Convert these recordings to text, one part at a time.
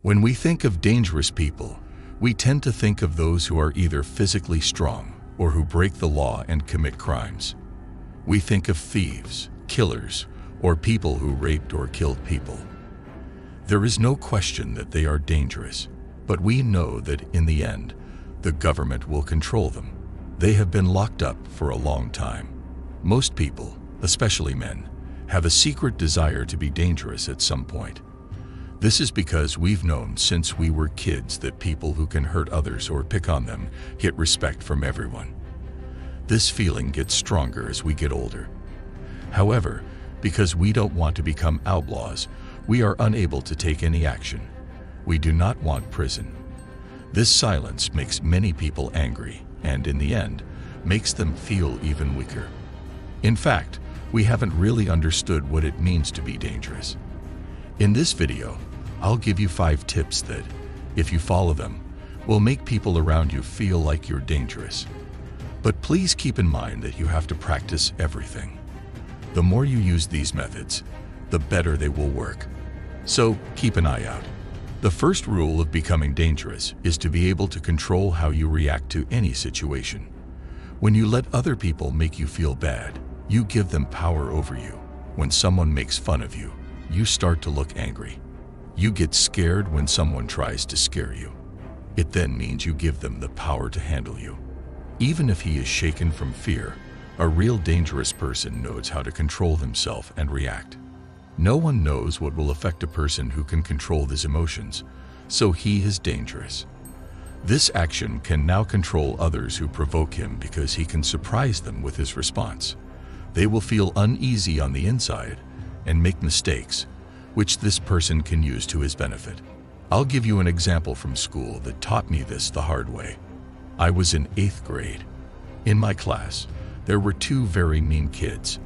When we think of dangerous people, we tend to think of those who are either physically strong or who break the law and commit crimes. We think of thieves, killers, or people who raped or killed people. There is no question that they are dangerous, but we know that in the end, the government will control them. They have been locked up for a long time. Most people, especially men, have a secret desire to be dangerous at some point. This is because we've known since we were kids that people who can hurt others or pick on them get respect from everyone. This feeling gets stronger as we get older. However, because we don't want to become outlaws, we are unable to take any action. We do not want prison. This silence makes many people angry and, in the end, makes them feel even weaker. In fact, we haven't really understood what it means to be dangerous. In this video, I'll give you 5 tips that, if you follow them, will make people around you feel like you're dangerous. But please keep in mind that you have to practice everything. The more you use these methods, the better they will work. So keep an eye out. The first rule of becoming dangerous is to be able to control how you react to any situation. When you let other people make you feel bad, you give them power over you. When someone makes fun of you, you start to look angry. You get scared when someone tries to scare you. It then means you give them the power to handle you. Even if he is shaken from fear, a real dangerous person knows how to control himself and react. No one knows what will affect a person who can control his emotions, so he is dangerous. This action can now control others who provoke him because he can surprise them with his response. They will feel uneasy on the inside and make mistakes, which this person can use to his benefit. I'll give you an example from school that taught me this the hard way. I was in 8th grade. In my class, there were 2 very mean kids.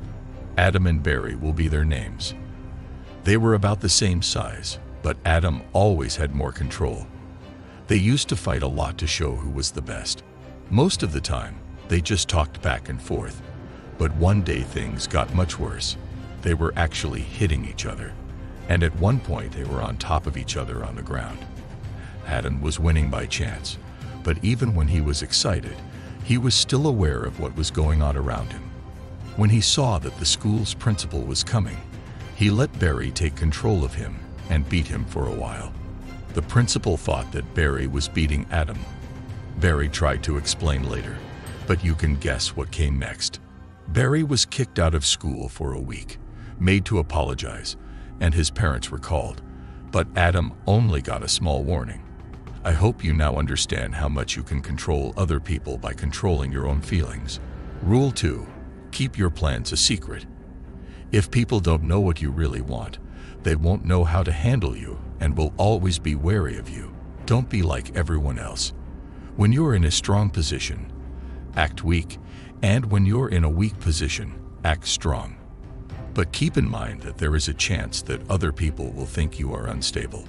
Adam and Barry will be their names. They were about the same size, but Adam always had more control. They used to fight a lot to show who was the best. Most of the time, they just talked back and forth. But one day things got much worse. They were actually hitting each other. And at one point they were on top of each other on the ground. Adam was winning by chance, but even when he was excited, he was still aware of what was going on around him. When he saw that the school's principal was coming, he let Barry take control of him and beat him for a while. The principal thought that Barry was beating Adam. Barry tried to explain later, but you can guess what came next. Barry was kicked out of school for a week, made to apologize, and his parents were called, but Adam only got a small warning. I hope you now understand how much you can control other people by controlling your own feelings. Rule 2. Keep your plans a secret. If people don't know what you really want, they won't know how to handle you and will always be wary of you. Don't be like everyone else. When you're in a strong position, act weak, and when you're in a weak position, act strong. But keep in mind that there is a chance that other people will think you are unstable.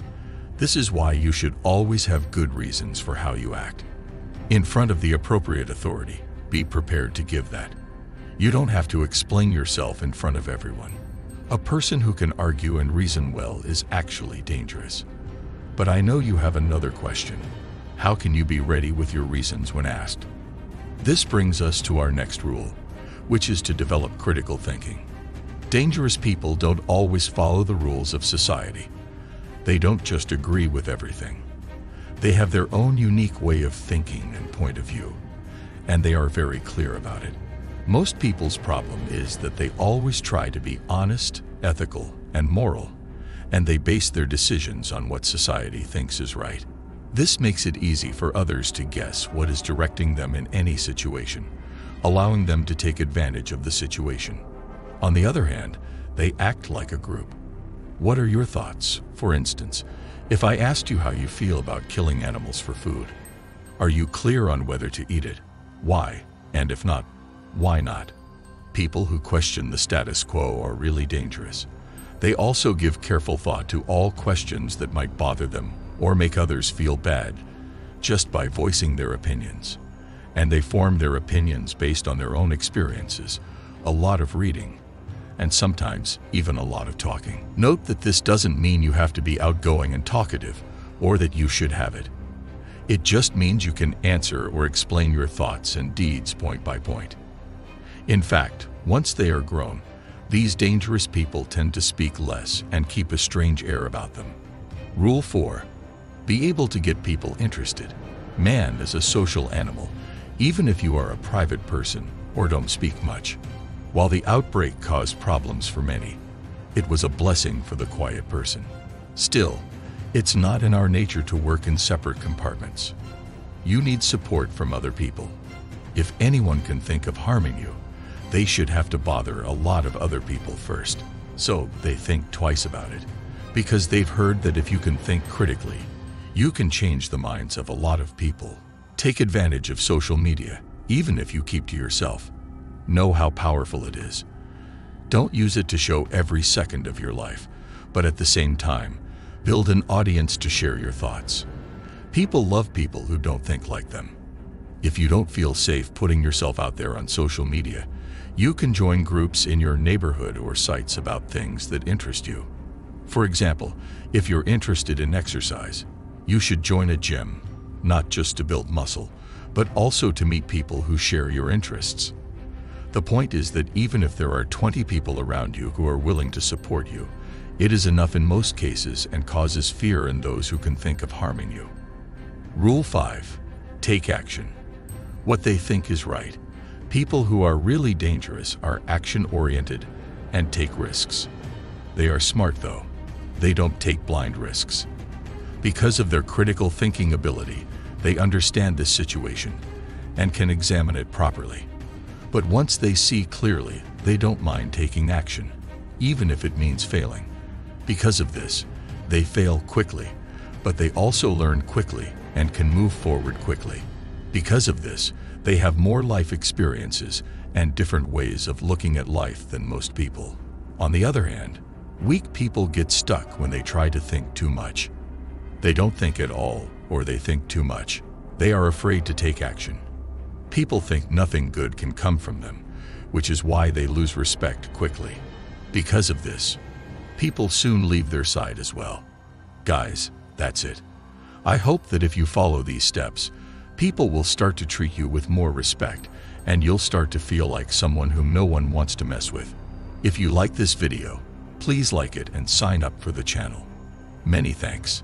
This is why you should always have good reasons for how you act. In front of the appropriate authority, be prepared to give that. You don't have to explain yourself in front of everyone. A person who can argue and reason well is actually dangerous. But I know you have another question. How can you be ready with your reasons when asked? This brings us to our next rule, which is to develop critical thinking. Dangerous people don't always follow the rules of society. They don't just agree with everything. They have their own unique way of thinking and point of view, and they are very clear about it. Most people's problem is that they always try to be honest, ethical, and moral, and they base their decisions on what society thinks is right. This makes it easy for others to guess what is directing them in any situation, allowing them to take advantage of the situation. On the other hand, they act like a group. What are your thoughts? For instance, if I asked you how you feel about killing animals for food, are you clear on whether to eat it? Why? And if not, why not? People who question the status quo are really dangerous. They also give careful thought to all questions that might bother them or make others feel bad just by voicing their opinions. And they form their opinions based on their own experiences, a lot of reading, and sometimes even a lot of talking. Note that this doesn't mean you have to be outgoing and talkative or that you should have it. It just means you can answer or explain your thoughts and deeds point by point. In fact, once they are grown, these dangerous people tend to speak less and keep a strange air about them. Rule 4. Be able to get people interested. Man is a social animal, even if you are a private person or don't speak much. While the outbreak caused problems for many, it was a blessing for the quiet person. Still, it's not in our nature to work in separate compartments. You need support from other people. If anyone can think of harming you, they should have to bother a lot of other people first. So they think twice about it, because they've heard that if you can think critically, you can change the minds of a lot of people. Take advantage of social media, even if you keep to yourself. Know how powerful it is. Don't use it to show every second of your life, but at the same time, build an audience to share your thoughts. People love people who don't think like them. If you don't feel safe putting yourself out there on social media, you can join groups in your neighborhood or sites about things that interest you. For example, if you're interested in exercise, you should join a gym, not just to build muscle, but also to meet people who share your interests. The point is that even if there are 20 people around you who are willing to support you, it is enough in most cases and causes fear in those who can think of harming you. Rule 5. Take action. What they think is right. People who are really dangerous are action-oriented and take risks. They are smart though. They don't take blind risks. Because of their critical thinking ability, they understand this situation and can examine it properly. But once they see clearly, they don't mind taking action, even if it means failing. Because of this, they fail quickly, but they also learn quickly and can move forward quickly. Because of this, they have more life experiences and different ways of looking at life than most people. On the other hand, weak people get stuck when they try to think too much. They don't think at all, or they think too much. They are afraid to take action. People think nothing good can come from them, which is why they lose respect quickly. Because of this, people soon leave their side as well. Guys, that's it. I hope that if you follow these steps, people will start to treat you with more respect, and you'll start to feel like someone whom no one wants to mess with. If you like this video, please like it and sign up for the channel. Many thanks.